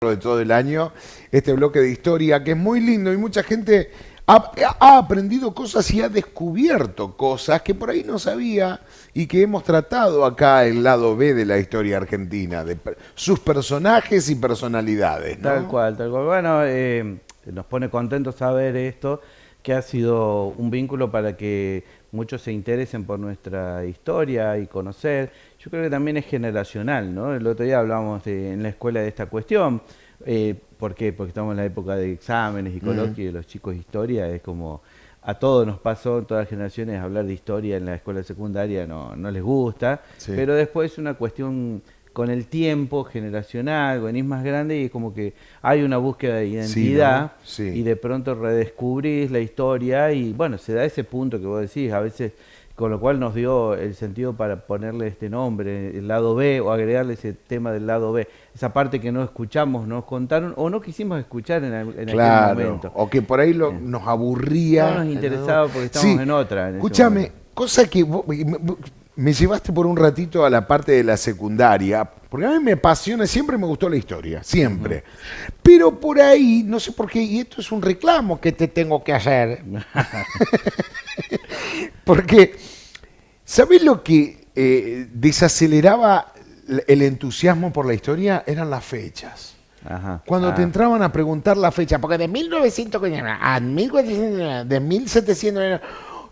de todo el año, este bloque de historia que es muy lindo y mucha gente ha aprendido cosas y ha descubierto cosas que por ahí no sabía y que hemos tratado acá el lado B de la historia argentina, de sus personajes y personalidades, Tal ¿no? cual, tal cual. Bueno, nos pone contentos saber esto, que ha sido un vínculo para que muchos se interesen por nuestra historia y conocer. Yo creo que también es generacional, ¿no? El otro día hablábamos en la escuela de esta cuestión. ¿Por qué? Porque estamos en la época de exámenes y Mm, coloquios y los chicos de historia es como... A todos nos pasó, en todas las generaciones, hablar de historia en la escuela secundaria no les gusta, sí, pero después es una cuestión con el tiempo generacional, venís más grande y es como que hay una búsqueda de sí, ¿no? identidad y Sí. de pronto redescubrís la historia y bueno, se da ese punto que vos decís, a veces con lo cual nos dio el sentido para ponerle este nombre, el lado B, o agregarle ese tema del lado B, esa parte que no escuchamos, nos contaron o no quisimos escuchar en aquel Claro, momento. o que por ahí Eh, nos No nos aburría. interesaba porque estábamos Sí, en otra en ese escúchame, momento. cosa que me llevaste por un ratito a la parte de la secundaria, porque a mí me apasiona, siempre me gustó la historia, Ujú. siempre. Pero por ahí, no sé por qué, y esto es un reclamo que te tengo que hacer, porque, ¿sabés lo que desaceleraba el entusiasmo por la historia? Eran las fechas. Ajá. Cuando te Ah. entraban a preguntar la fecha, porque de 1900 a 1400, de 1700,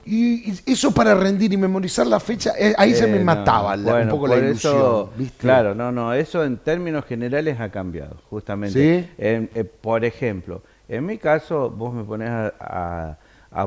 y eso para rendir y memorizar la fecha, ahí se me No, mataba un bueno, poco la por ilusión, eso, ¿viste? claro, no, eso en términos generales ha cambiado, justamente. ¿Sí? Por ejemplo, en mi caso, vos me pones a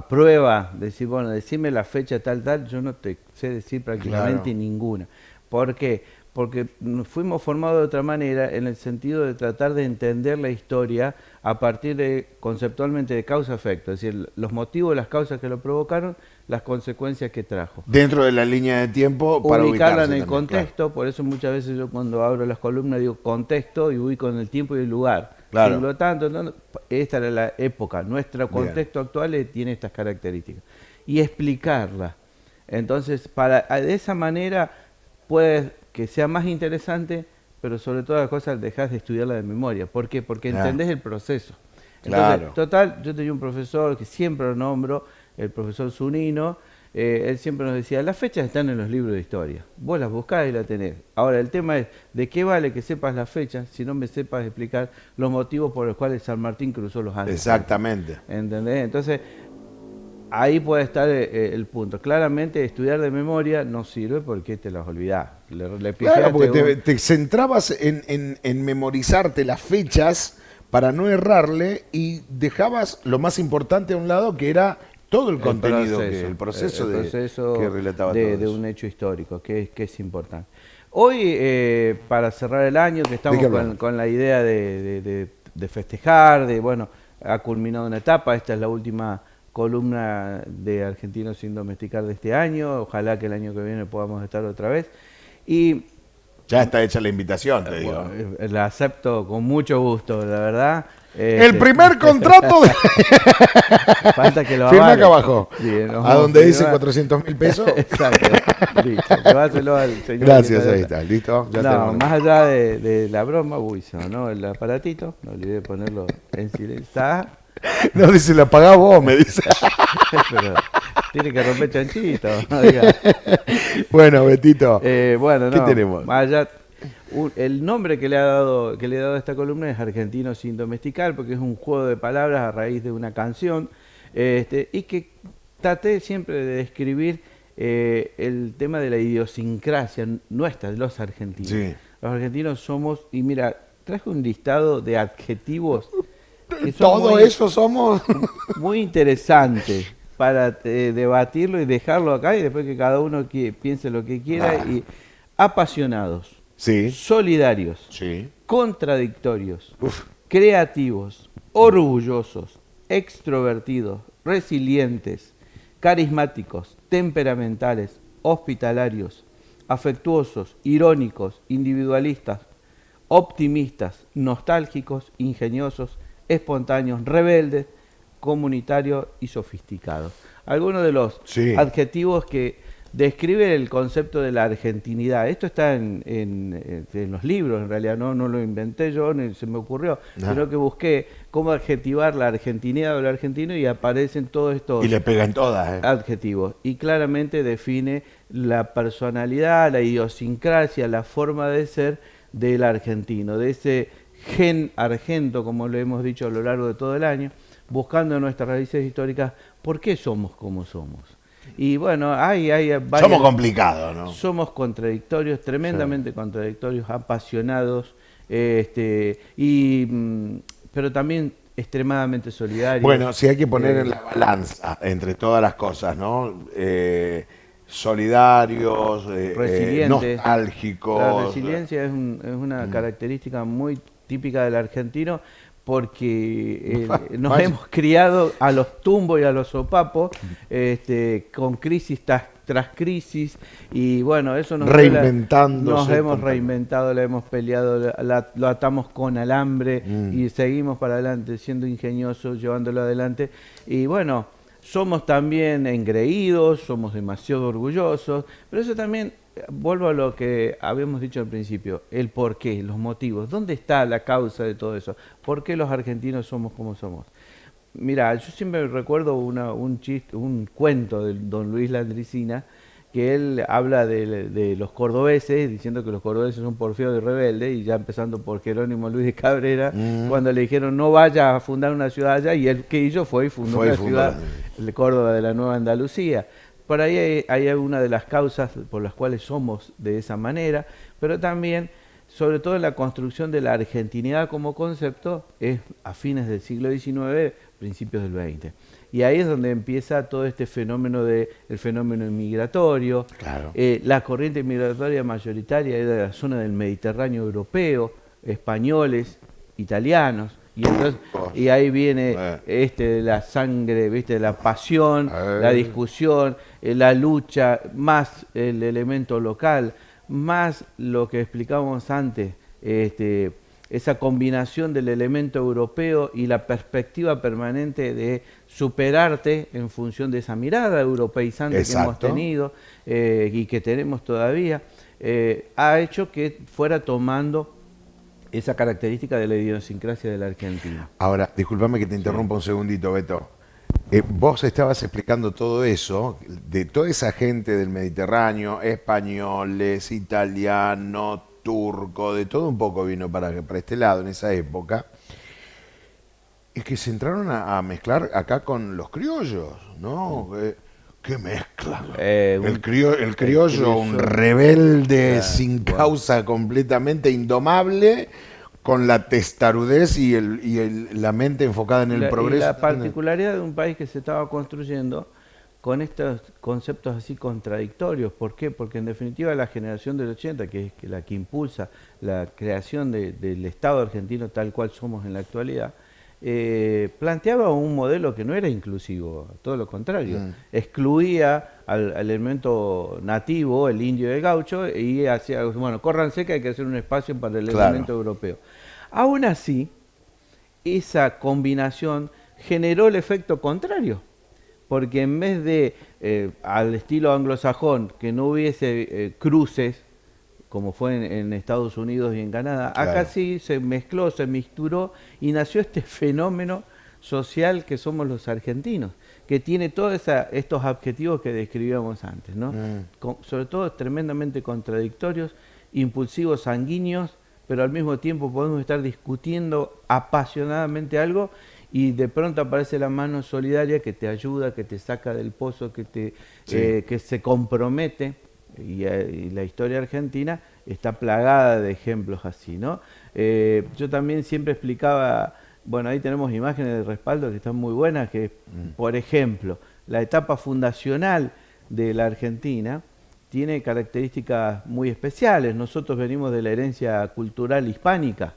prueba, decir, bueno, decime la fecha tal, yo no te sé decir prácticamente Claro. ninguna. ¿Por qué? Porque nos fuimos formados de otra manera en el sentido de tratar de entender la historia a partir de, conceptualmente, de causa-efecto, es decir, los motivos, las causas que lo provocaron, las consecuencias que trajo Dentro de la línea de tiempo para ubicarla en ubicarse el también, claro. contexto, por eso muchas veces yo cuando abro las columnas digo contexto y ubico en el tiempo y el lugar. Claro. Siglo tanto, esta era la época, nuestro Bien. contexto actual tiene estas características. Y explicarla. Entonces, de esa manera puede que sea más interesante, pero sobre todas las cosas dejas de estudiarla de memoria. ¿Por qué? Porque Ah, entendés el proceso. Entonces, claro. total, yo tenía un profesor que siempre lo nombro, el profesor Zunino. Él siempre nos decía, las fechas están en los libros de historia, vos las buscás y las tenés. Ahora, el tema es, ¿de qué vale que sepas las fechas si no me sepas explicar los motivos por los cuales San Martín cruzó los Andes, por ejemplo? Exactamente. ¿Entendés? Entonces, ahí puede estar el punto. Claramente, estudiar de memoria no sirve porque te las olvidás. Le Claro, porque pifiaste un... te centrabas en memorizarte las fechas para no errarle y dejabas lo más importante a un lado, que era todo el contenido, el proceso el que proceso relataba todo de eso. un hecho histórico, que es importante. Hoy, para cerrar el año, que ¿De qué estamos hablamos? con la idea de festejar, de, bueno, ha culminado una etapa, esta es la última columna de Argentinos sin domesticar de este año, ojalá que el año que viene podamos estar otra vez. Y Ya está hecha la invitación, te digo. bueno, la acepto con mucho gusto, la verdad. El primer contrato de... Falta que lo Firma acá avale. abajo. Sí, nos A vamos a donde dice firmar. 400.000 pesos. Exacto. Listo. Lleváselo al señor que está Gracias, de ahí atrás. está. ¿Listo? Ya No, tenemos más la... allá de la broma, uy, sonó el aparatito. No olvidé de ponerlo en silencio. No, dice, la pagás vos, me dice. Pero tiene que romper chanchito. Oiga. Bueno, Betito, Bueno, ¿qué no, tenemos? más allá, el nombre que le he dado a esta columna es Argentino sin domesticar, porque es un juego de palabras a raíz de una canción, y que traté siempre de describir el tema de la idiosincrasia nuestra, de los argentinos. Sí. Los argentinos somos, y mira, traje un listado de adjetivos que son Todo eso somos. muy interesantes para debatirlo y dejarlo acá y después que cada uno piense lo que quiera Ah, y apasionados, sí, solidarios, sí. contradictorios, Uf, creativos, orgullosos, extrovertidos, resilientes, carismáticos, temperamentales, hospitalarios, afectuosos, irónicos, individualistas, optimistas, nostálgicos, ingeniosos, espontáneos, rebeldes, comunitarios y sofisticados. Algunos de los sí. adjetivos que describe el concepto de la argentinidad. Esto está en los libros, en realidad, no lo inventé yo, ni se me ocurrió, sino que busqué cómo adjetivar la argentinidad o el argentino y aparecen todos estos Y le pegan todas, adjetivos. Y claramente define la personalidad, la idiosincrasia, la forma de ser del argentino, de ese gen argento, como lo hemos dicho a lo largo de todo el año, buscando en nuestras raíces históricas por qué somos como somos. Y bueno, hay varias, somos complicados, ¿no? Somos contradictorios, tremendamente contradictorios, apasionados, pero también extremadamente solidarios. Bueno, sí hay que poner en la balanza entre todas las cosas, ¿no? Solidarios, nostálgicos. La resiliencia es una característica muy típica del argentino, porque nos hemos criado a los tumbos y a los sopapos, con crisis tras crisis, y bueno, eso nos hemos reinventado, la hemos peleado, lo atamos con alambre y seguimos para adelante, siendo ingeniosos, llevándolo adelante, y bueno, somos también engreídos, somos demasiado orgullosos, pero eso también, vuelvo a lo que habíamos dicho al principio, el porqué, los motivos, ¿dónde está la causa de todo eso? ¿Por qué los argentinos somos como somos? Mira, yo siempre recuerdo un cuento de don Luis Landricina, que él habla de los cordobeses, diciendo que los cordobeses son porfiados y rebeldes, y ya empezando por Jerónimo Luis de Cabrera, cuando le dijeron no vaya a fundar una ciudad allá, y él que hizo fue y fundó una ciudad, de Córdoba de la Nueva Andalucía. Por ahí hay una de las causas por las cuales somos de esa manera, pero también, sobre todo en la construcción de la argentinidad como concepto, es a fines del siglo XIX, principios del XX. Y ahí es donde empieza todo este fenómeno el fenómeno migratorio. Claro. La corriente migratoria mayoritaria es de la zona del Mediterráneo europeo, españoles, italianos. Y ahí viene la sangre, ¿viste? La pasión, la discusión, la lucha, más el elemento local, más lo que explicábamos antes, esa combinación del elemento europeo y la perspectiva permanente de superarte en función de esa mirada europeizante que hemos tenido y que tenemos todavía, ha hecho que fuera tomando esa característica de la idiosincrasia de la Argentina. Ahora, discúlpame que te interrumpa un segundito, Beto. Vos estabas explicando todo eso, de toda esa gente del Mediterráneo, españoles, italianos, turcos, de todo un poco vino para este lado en esa época. Es que se entraron a mezclar acá con los criollos, ¿no? ¿Qué mezcla? El criollo, un rebelde sin causa, completamente indomable, con la testarudez y la mente enfocada en el progreso. Y la particularidad de un país que se estaba construyendo con estos conceptos así contradictorios. ¿Por qué? Porque en definitiva la generación del 80, que es la que impulsa la creación del Estado argentino tal cual somos en la actualidad, planteaba un modelo que no era inclusivo, todo lo contrario, excluía al elemento nativo, el indio y el gaucho, y hacía, bueno, córranse que hay que hacer un espacio para el elemento europeo. Aún así, esa combinación generó el efecto contrario, porque en vez de, al estilo anglosajón, que no hubiese cruces, como fue en Estados Unidos y en Canadá, acá sí se mezcló, se mixturó y nació este fenómeno social que somos los argentinos, que tiene todos estos objetivos que describíamos antes, ¿no? Sobre todo tremendamente contradictorios, impulsivos, sanguíneos, pero al mismo tiempo podemos estar discutiendo apasionadamente algo y de pronto aparece la mano solidaria que te ayuda, que te saca del pozo, que se compromete. Y la historia argentina está plagada de ejemplos así, ¿no? Yo también siempre explicaba, bueno, ahí tenemos imágenes de respaldo que están muy buenas, que por ejemplo, la etapa fundacional de la Argentina tiene características muy especiales. Nosotros venimos de la herencia cultural hispánica,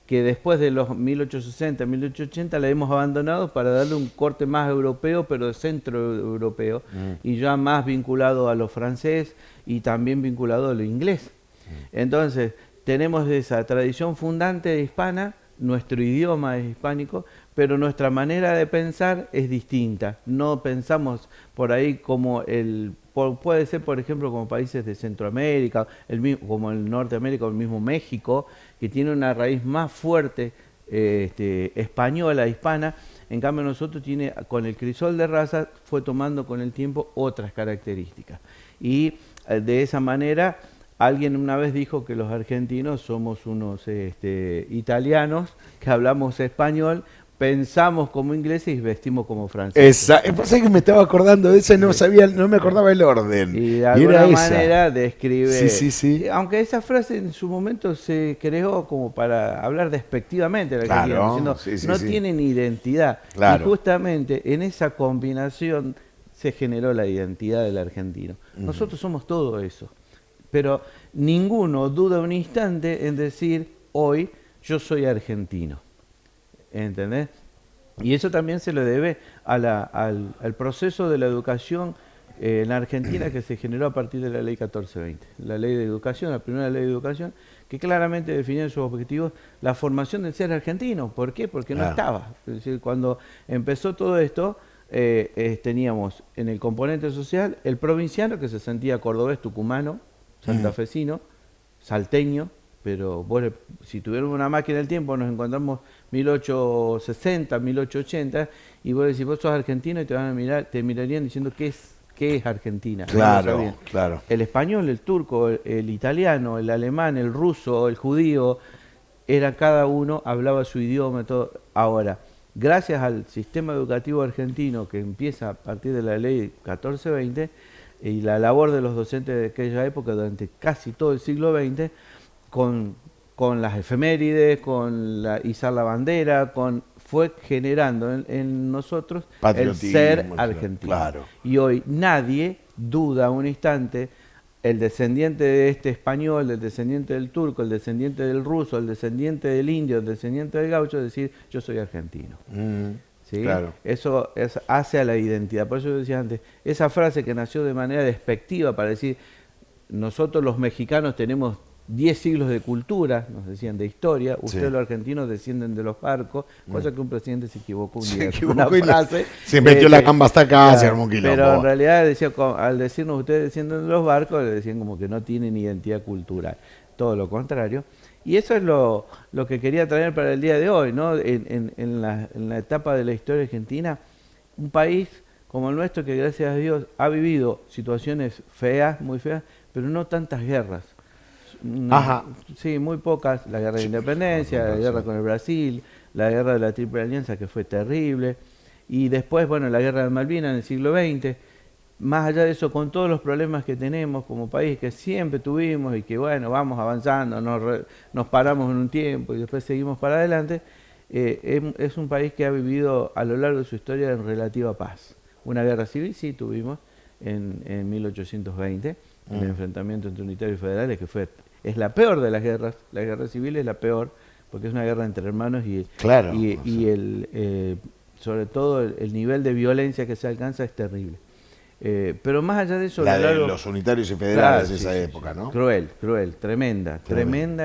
que después de los 1860, 1880 la hemos abandonado para darle un corte más europeo, pero de centro europeo, y ya más vinculado a lo francés y también vinculado a lo inglés. Entonces, tenemos esa tradición fundante hispana, nuestro idioma es hispánico, pero nuestra manera de pensar es distinta. No pensamos por ahí como el puede ser, por ejemplo, como países de Centroamérica, como el Norteamérica o el mismo México, que tiene una raíz más fuerte española, hispana. En cambio nosotros con el crisol de raza fue tomando con el tiempo otras características. Y de esa manera, alguien una vez dijo que los argentinos somos unos italianos que hablamos español, pensamos como ingleses y vestimos como franceses. Pasa que me estaba acordando de eso y no me acordaba el orden. Y de alguna era manera describe... Sí. Aunque esa frase en su momento se creó como para hablar despectivamente de la Claro, diciendo, no sí. tienen identidad. Claro. Y justamente en esa combinación se generó la identidad del argentino. Nosotros somos todo eso. Pero ninguno duda un instante en decir hoy yo soy argentino. ¿Entendés? Y eso también se lo debe al proceso de la educación en Argentina que se generó a partir de la ley 1420. La ley de educación, la primera ley de educación, que claramente definía en sus objetivos la formación del ser argentino. ¿Por qué? Porque no estaba. Es decir, cuando empezó todo esto, teníamos en el componente social el provinciano que se sentía cordobés, tucumano, santafesino, salteño, pero vos, si tuviéramos una máquina del tiempo, nos encontramos 1860, 1880, y vos decís, vos sos argentino, y te mirarían diciendo qué es Argentina. Claro, no claro. El español, el turco, el italiano, el alemán, el ruso, el judío, cada uno hablaba su idioma, todo. Ahora, gracias al sistema educativo argentino que empieza a partir de la ley 1420 y la labor de los docentes de aquella época durante casi todo el siglo XX, con las efemérides, izar la bandera, fue generando en nosotros el ser argentino. Claro. Y hoy nadie duda un instante, el descendiente de este español, el descendiente del turco, el descendiente del ruso, el descendiente del indio, el descendiente del gaucho, decir yo soy argentino. ¿Sí? Claro. Eso hace a la identidad. Por eso yo decía antes, esa frase que nació de manera despectiva para decir nosotros los mexicanos tenemos 10 siglos de cultura, nos decían, de historia, ustedes los argentinos descienden de los barcos, cosa que un presidente se equivocó un día. Una frase, se metió la gamba hasta acá, se armó un quilombo. Pero en realidad decía, al decirnos ustedes descienden de los barcos, le decían como que no tienen identidad cultural, todo lo contrario. Y eso es lo que quería traer para el día de hoy, ¿no? En la etapa de la historia argentina, un país como el nuestro que gracias a Dios ha vivido situaciones feas, muy feas, pero no tantas guerras. Ajá. Sí, muy pocas. La guerra de independencia, la guerra con el Brasil, la guerra de la Triple Alianza que fue terrible, y después, bueno, la guerra de Malvinas en el siglo XX. Más allá de eso, con todos los problemas que tenemos como país, que siempre tuvimos y que, bueno, vamos avanzando, nos paramos en un tiempo y después seguimos para adelante, es un país que ha vivido a lo largo de su historia en relativa paz. Una guerra civil sí tuvimos en 1820, el enfrentamiento entre unitarios y federales, que es la peor de las guerras. La guerra civil es la peor, porque es una guerra entre hermanos y sobre todo el nivel de violencia que se alcanza es terrible. Pero más allá de eso... La de los unitarios y federales de esa época, ¿no? Cruel, tremenda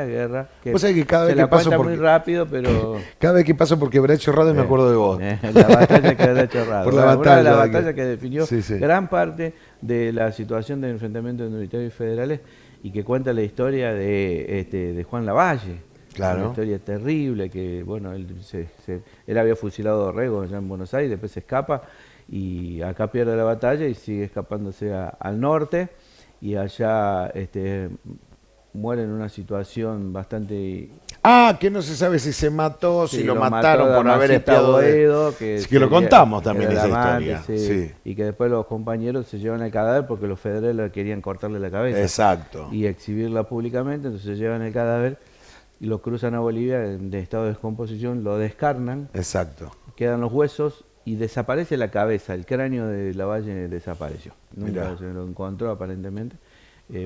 guerra. Que vos sabés que cada vez se que la paso cuenta muy rápido, pero... Cada vez que paso por Quebracho Herrado me acuerdo de vos. La batalla de Quebracho Herrado. Por la batalla. Una de las batallas que definió sí. gran parte de la situación del enfrentamiento de unitarios y federales, y que cuenta la historia de Juan Lavalle. Claro. Una historia terrible, que bueno, él había fusilado a Dorrego allá en Buenos Aires, después se escapa, y acá pierde la batalla y sigue escapándose al norte, y allá muere en una situación bastante... que no se sabe si se mató, si lo mataron por Damasita haber espiado Boedo, que lo contamos también esa historia. Sí. Y que después los compañeros se llevan el cadáver porque los federales querían cortarle la cabeza. Exacto. Y exhibirla públicamente, entonces se llevan el cadáver y lo cruzan a Bolivia en estado de descomposición, lo descarnan. Exacto. Quedan los huesos y desaparece la cabeza, el cráneo de Lavalle desapareció. Nunca se lo encontró aparentemente.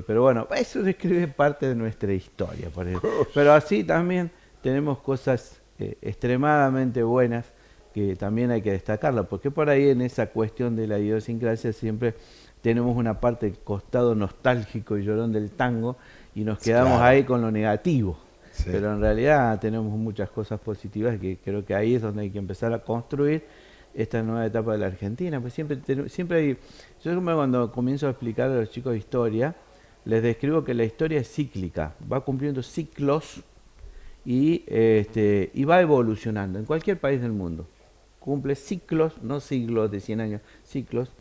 Pero bueno, eso describe parte de nuestra historia. Por ejemplo. Pero así también tenemos cosas extremadamente buenas que también hay que destacarlas, porque por ahí en esa cuestión de la idiosincrasia siempre tenemos una parte del costado nostálgico y llorón del tango y nos quedamos ahí con lo negativo. Sí. Pero en realidad tenemos muchas cosas positivas que creo que ahí es donde hay que empezar a construir esta nueva etapa de la Argentina, pues siempre hay, yo cuando comienzo a explicar a los chicos de historia, les describo que la historia es cíclica, va cumpliendo ciclos y va evolucionando en cualquier país del mundo. Cumple ciclos, no siglos de 100 años, ciclos,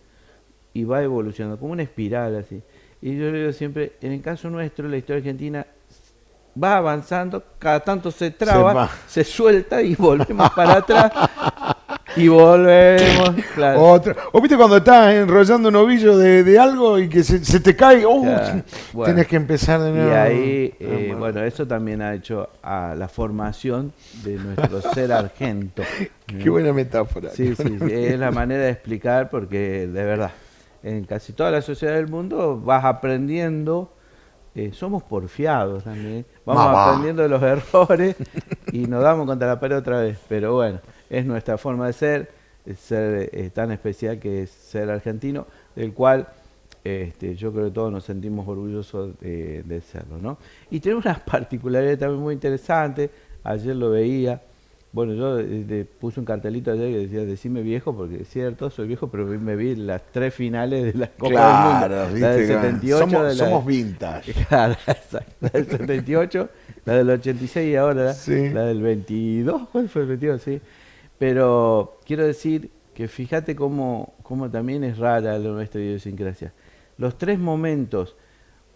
y va evolucionando, como una espiral así. Y yo le digo siempre, en el caso nuestro, la historia argentina va avanzando, cada tanto se traba, se suelta y volvemos para atrás. Y volvemos, claro. O viste cuando estás enrollando un ovillo de algo y que se te cae, Claro, bueno. tenés que empezar de nuevo. Y ahí, bueno, eso también ha hecho a la formación de nuestro ser argento. Qué buena metáfora. Sí, es la manera de explicar porque, de verdad, en casi toda la sociedad del mundo vas aprendiendo, somos porfiados también, vamos aprendiendo de los errores y nos damos contra la pared otra vez, pero bueno. Es nuestra forma de ser tan especial que es ser argentino, del cual yo creo que todos nos sentimos orgullosos de serlo, ¿no? Y tenemos unas particularidades también muy interesantes, ayer lo veía, bueno, yo puse un cartelito ayer que decía, decime viejo, porque es cierto, soy viejo, pero me vi las 3 finales de la Copa del Mundo, la del 78, somos vintage. Claro, exacto, la del 78, la del 86 y ahora la del 22, ¿cuál fue el 22? Sí. Pero quiero decir que fíjate cómo también es rara nuestra idiosincrasia. Los 3 momentos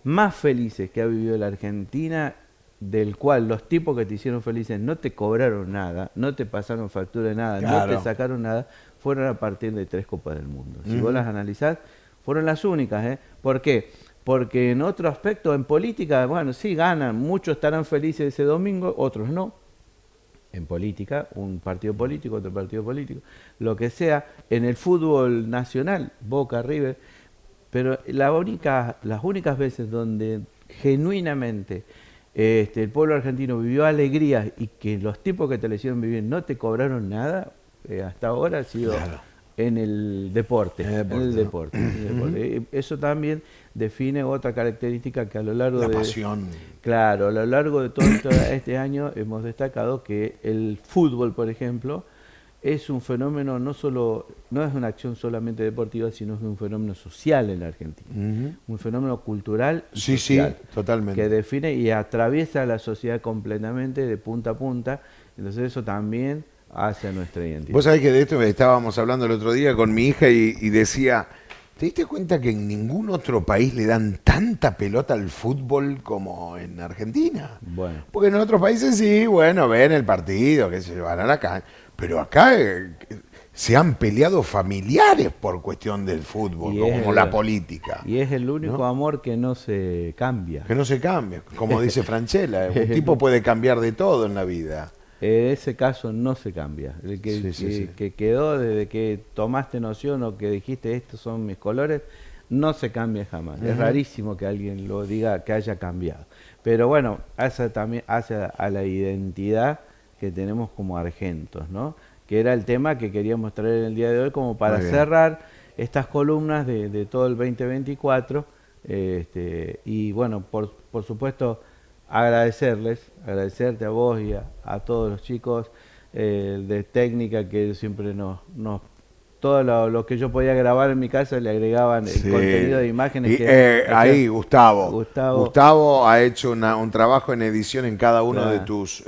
más felices que ha vivido la Argentina, del cual los tipos que te hicieron felices no te cobraron nada, no te pasaron factura de nada, no te sacaron nada, fueron a partir de 3 Copas del Mundo. Si vos las analizás, fueron las únicas, ¿eh? ¿Por qué? Porque en otro aspecto, en política, bueno, sí ganan, muchos estarán felices ese domingo, otros no. En política, un partido político, otro partido político, lo que sea, en el fútbol nacional, Boca, River, pero las únicas veces donde genuinamente el pueblo argentino vivió alegrías y que los tipos que te le hicieron vivir no te cobraron nada, hasta ahora ha sido en el deporte. Eso también define otra característica que a lo largo la pasión. Claro, a lo largo de todo este año hemos destacado que el fútbol, por ejemplo, es un fenómeno no es una acción solamente deportiva, sino es un fenómeno social en la Argentina. Un fenómeno cultural y social, totalmente. Que define y atraviesa la sociedad completamente de punta a punta. Entonces eso también hace nuestra identidad. Vos sabés que de esto estábamos hablando el otro día con mi hija y decía, ¿te diste cuenta que en ningún otro país le dan tanta pelota al fútbol como en Argentina? Bueno. Porque en otros países sí, bueno, ven el partido, que se van a la cancha. Pero acá se han peleado familiares por cuestión del fútbol, como la política. Y es el único amor que no se cambia. Que no se cambia, como dice Franchella, un tipo puede cambiar de todo en la vida. Ese caso no se cambia. El que quedó desde que tomaste noción o que dijiste estos son mis colores, no se cambia jamás. Es rarísimo que alguien lo diga que haya cambiado. Pero bueno, también hace a la identidad que tenemos como argentos, ¿no? Que era el tema que queríamos traer el día de hoy como para cerrar estas columnas de todo el 2024. Y bueno, por supuesto, agradecerte a vos y a todos los chicos de técnica que siempre todo lo que yo podía grabar en mi casa le agregaban el contenido de imágenes. Ahí Gustavo ha hecho un trabajo en edición en cada uno de tus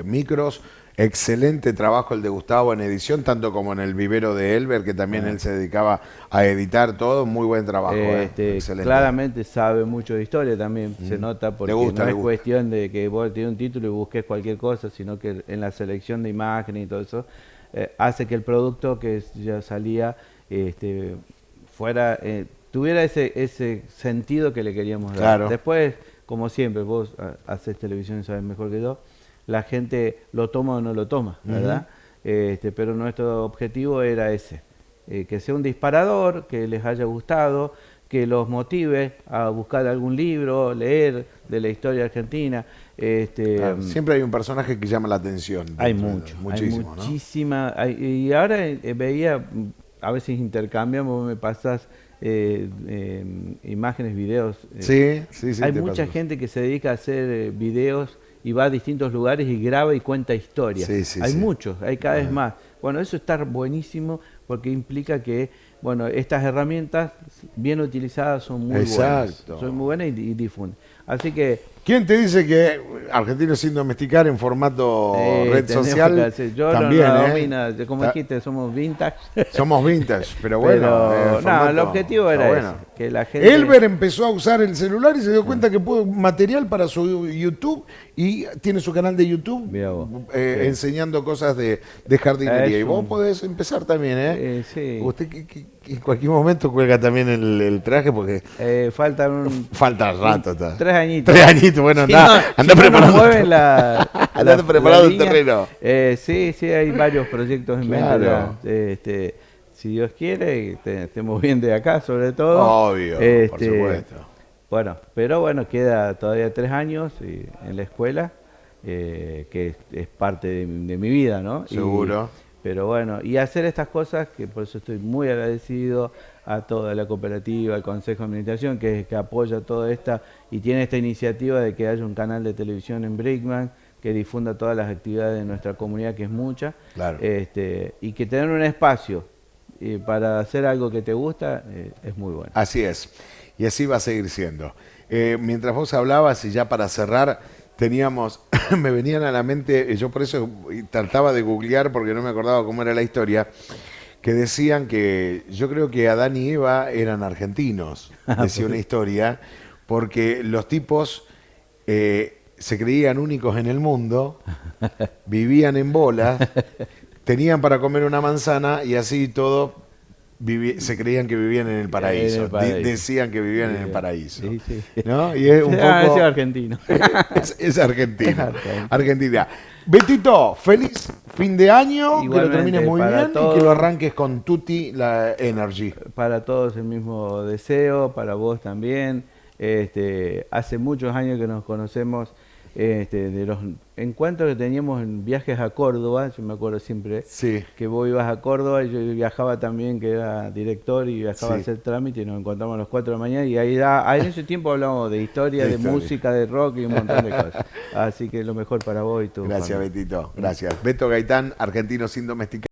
micros. Excelente trabajo el de Gustavo en edición, tanto como en el vivero de Elber, que también él se dedicaba a editar todo. Muy buen trabajo. Excelente. Claramente sabe mucho de historia también, se nota, porque no es cuestión de que vos tenés un título y busques cualquier cosa, sino que en la selección de imágenes y todo eso, hace que el producto que ya salía tuviera ese sentido que le queríamos dar. Claro. Después, como siempre, vos haces televisión y sabes mejor que yo, la gente lo toma o no lo toma, ¿verdad? Pero nuestro objetivo era ese, que sea un disparador, que les haya gustado, que los motive a buscar algún libro, leer de la historia argentina. Siempre hay un personaje que llama la atención. Hay muchísima. ¿No? Y ahora veía, a veces intercambiamos, me pasas imágenes, videos. Sí. Hay mucha gente que se dedica a hacer videos y va a distintos lugares y graba y cuenta historias. Sí, sí, Hay sí. muchos, hay cada vez más. Bueno, eso está buenísimo porque implica que, bueno, estas herramientas bien utilizadas son muy buenas. Son muy buenas y difunden. Así que ¿Quién te dice que Argentinos sin domesticar en formato red social? yo También, no domino, como Ta- dijiste, somos vintage. Somos vintage, pero bueno. Pero, el no, formato el objetivo está era bueno. ese, que la gente... Elber empezó a usar el celular y se dio cuenta que pudo material para su YouTube y tiene su canal de YouTube Mirá vos. Sí. enseñando cosas de jardinería. Es Y vos un- podés empezar también, ¿eh? sí. Usted que en cualquier momento cuelga también el traje porque Faltan un... falta rato. Está. 3 añitos. 3 añitos, bueno, Si anda, no- anda si no nos preparando. mueven Anda preparando el línea. terreno. Sí, hay varios proyectos en Claro. mente. Si Dios quiere, estemos bien de acá, sobre todo. Obvio, por supuesto. Bueno, pero bueno, queda todavía 3 años en la escuela, que es parte de mi vida, ¿no? Seguro. Pero bueno, y hacer estas cosas, que por eso estoy muy agradecido a toda la cooperativa, al Consejo de Administración, que apoya toda esta y tiene esta iniciativa de que haya un canal de televisión en Brickman que difunda todas las actividades de nuestra comunidad, que es mucha, Claro. y que tener un espacio para hacer algo que te gusta es muy bueno. Así es. Y así va a seguir siendo. Mientras vos hablabas, y ya para cerrar, teníamos, me venían a la mente, yo por eso trataba de googlear porque no me acordaba cómo era la historia, que decían que yo creo que Adán y Eva eran argentinos, decía una historia, porque los tipos se creían únicos en el mundo, vivían en bolas, tenían para comer una manzana y así todo se creían que vivían en el paraíso. En el paraíso. Decían que vivían en el paraíso. Sí, sí. ¿No? Y es un poco... Ese es argentino. es argentino. Es argentino. Argentina. Betito, feliz fin de año, que lo Igualmente, termines muy para bien y todos. que lo arranques con Tutti la Energy. Para todos el mismo deseo, para vos también. Hace muchos años que nos conocemos, de los encuentros que teníamos en viajes a Córdoba, yo me acuerdo siempre Sí. que vos ibas a Córdoba y yo viajaba también, que era director y viajaba Sí. a hacer trámite y nos encontramos a las 4 de la mañana y ahí en ese tiempo hablamos de historia, De de historia. música, de rock y un montón de cosas. Así que lo mejor para vos y tu Gracias, familia. Betito. Gracias. Beto Gaitán, argentino sin domesticar.